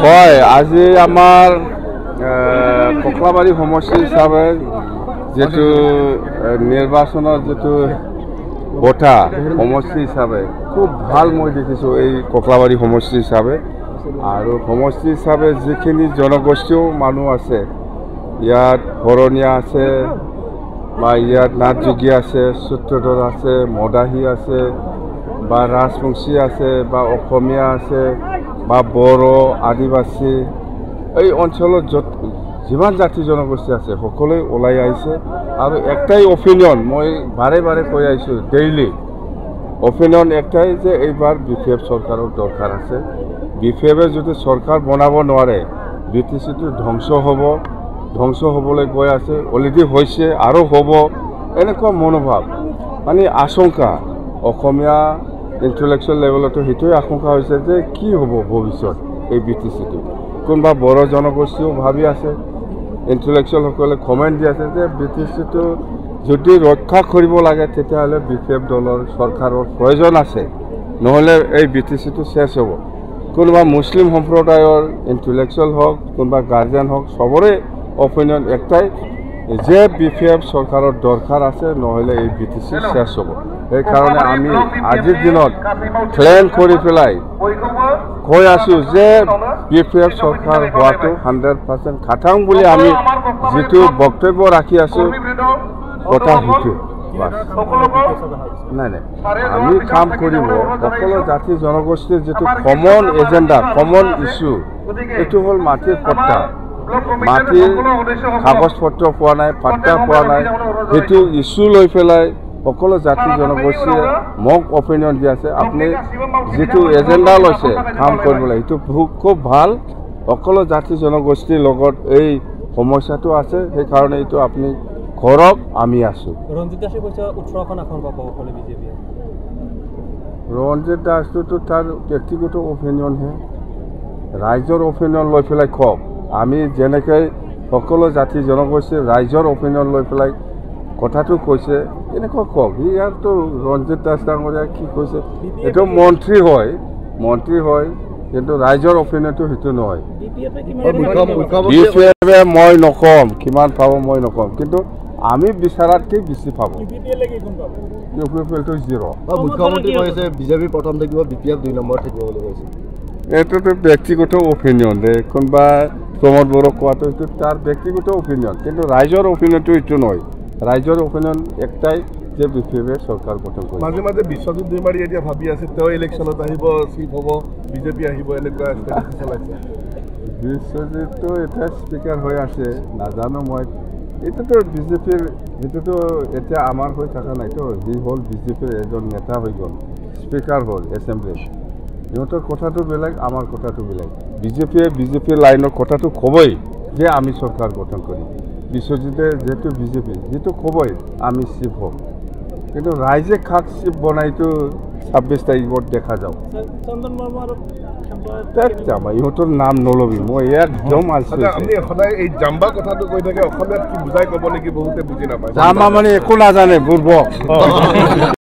হয় আজি আমাৰ ককলাবাৰী সমষ্টি হিচাপে যেটো নিৰ্বাচনৰ যেটো বটা সমষ্টি হিচাপে খুব ভাল মই দেখিছো এই ককলাবাৰী সমষ্টি হিচাপে আৰু সমষ্টি হিচাপে যিখিনি জনগোষ্ঠীয় মানুহ আছে ইয়াত হৰণীয়া আছে বা ইয়াত নাথযোগী আছে সূত্ৰধৰ আছে মদাহী আছে বা ৰাজবংশী আছে বা অসমীয়া আছে বা বড়ো আদিবাসী এই অঞ্চলত যিমান জাতি জনগোষ্ঠী আছে সকলোৱে ওলাই আহিছে আৰু একটাই অপিনিয়ন মই বাৰে বাৰে কৈ আহিছোঁ ডেইলি অপিনিয়ন একটাই যে এইবাৰ বিপিএফ চৰকাৰৰ দৰকাৰ আছে বিপিএফে যদি চৰকাৰ বনাব নোৱাৰে বিটিচিটো ধ্বংস হ'বলৈ গৈ আছে অলৰেডি হৈছে আৰু হ'ব এনেকুৱা মনোভাৱ মানে আশংকা অসমীয়া ইণ্টেলেকচুৱেল লেভেলতো সেইটোৱে আশংকা হৈছে যে কি হ'ব ভৱিষ্যত এই বিটিচিটো কোনোবা বড়ো জনগোষ্ঠীও ভাবি আছে ইণ্টেলেকচুৱেলসকলে কমেণ্ট দি আছে যে বিটিচিটো যদি ৰক্ষা কৰিব লাগে তেতিয়াহ'লে বিপিএফ দলৰ চৰকাৰৰ প্ৰয়োজন আছে নহ'লে এই বিটিচিটো শেষ হ'ব কোনোবা মুছলিম সম্প্ৰদায়ৰ ইণ্টেলেকচুৱেল হওক কোনোবা গাৰ্জিয়ান হওক সবৰে অপিনিয়ন একটাই যে বিপিএফ চৰকাৰৰ দৰকাৰ আছে নহ'লে এই বিটিচি শেষ হ'ব সেইকাৰণে আমি আজিৰ দিনত প্লেন কৰি পেলাই কৈ আছোঁ যে বিপিএফ চৰকাৰ হোৱাটো 100% খাটাং বুলি আমি যিটো বক্তব্য ৰাখি আছোঁ কথা সেইটো নাই নাই আমি কাম কৰিব সকলো জাতি জনগোষ্ঠীৰ যিটো কমন এজেণ্ডা কমন ইছ্যু এইটো হ'ল মাটিৰ পট্টা মাটিৰ কাগজ পত্ৰ পোৱা নাই পাট্টা পোৱা নাই সেইটো ইছ্যু লৈ পেলাই সকলো জাতি জনগোষ্ঠীয়ে মোক অপিনিয়ন দি আছে আপুনি যিটো এজেণ্ডা লৈছে কাম কৰিবলৈ সেইটো খুব ভাল সকলো জাতি জনগোষ্ঠীৰ লগত এই সমস্যাটো আছে সেইকাৰণে এইটো আপুনি কৰক আমি আছোঁ ৰঞ্জিত দাসটোতো তাৰ ব্যক্তিগত অপিনিয়নহে ৰাইজৰ অপিনিয়ন লৈ পেলাই কওক আমি যেনেকৈ সকলো জাতি জনগোষ্ঠীৰ ৰাইজৰ অপিনিয়ন লৈ পেলাই কথাটো কৈছে এনেকুৱা কওক ইয়াৰতো ৰঞ্জিত দাস ডাঙৰীয়া কি কৈছে এইটো মন্ত্ৰী হয় কিন্তু ৰাইজৰ অপিনিয়নটো সেইটো নহয় বিপিএফে মই নকম কিমান পাব মই নকম কিন্তু আমি বিচাৰাতকৈ বেছি পাব ইউপিএফটো 0 মুখ্যমন্ত্ৰী কৈছে বিজেপি প্ৰথম থাকিব বিপিএফ 2 নম্বৰ থাকিব বুলি কৈছে এইটোতো ব্যক্তিগত অপিনিয়ন দে কোনোবা প্ৰমোদ বড়োক কোৱাটো এইটো তাৰ ব্যক্তিগত অপিনিয়ন কিন্তু ৰাইজৰ অপিনিয়নটো এইটো নহয় ৰাইজৰ অপিনিয়ন একটাই যে বিপিএফে চৰকাৰ গঠন কৰিব মাজে মাজে বিশ্বজিৎ দৈমাৰী এতিয়া ভাবি আছে তেওঁ ইলেকশ্যনত আহিব চিফ হ'ব বিজেপি আহিব এনেকুৱা চলাইছে বিশ্বজিৎটো এতিয়া স্পীকাৰ হৈ আছে নাজানো মই এইটোতো বিজেপিৰ এইটোতো এতিয়া আমাৰ হৈ থকা নাইতো যি হ'ল বিজেপিৰ এজন নেতা হৈ গ'ল স্পীকাৰ হ'ল এছেম্বলিত ইহঁতৰ কথাটো বেলেগ আমাৰ কথাটো বেলেগ বিজেপিৰ লাইনৰ কথাটো ক'বই যে আমি চৰকাৰ গঠন কৰিম বিশ্বজিতে যিহেতু বিজেপি যিটো ক'বই আমি চিফ হ'ম কিন্তু ৰাইজে খাক চিফ বনাইতো 26 তাৰিখত দেখা যাওক ইহঁতৰ নাম নলবি মই একদম আপুনি সদায় এই জাম্বা কথাটো কৈ থাকে অসমীয়াত কি বুজাই ক'ব নেকি বহুতে বুজি নাপায় জাম্বা মানে একো নাজানে বুৰ্বক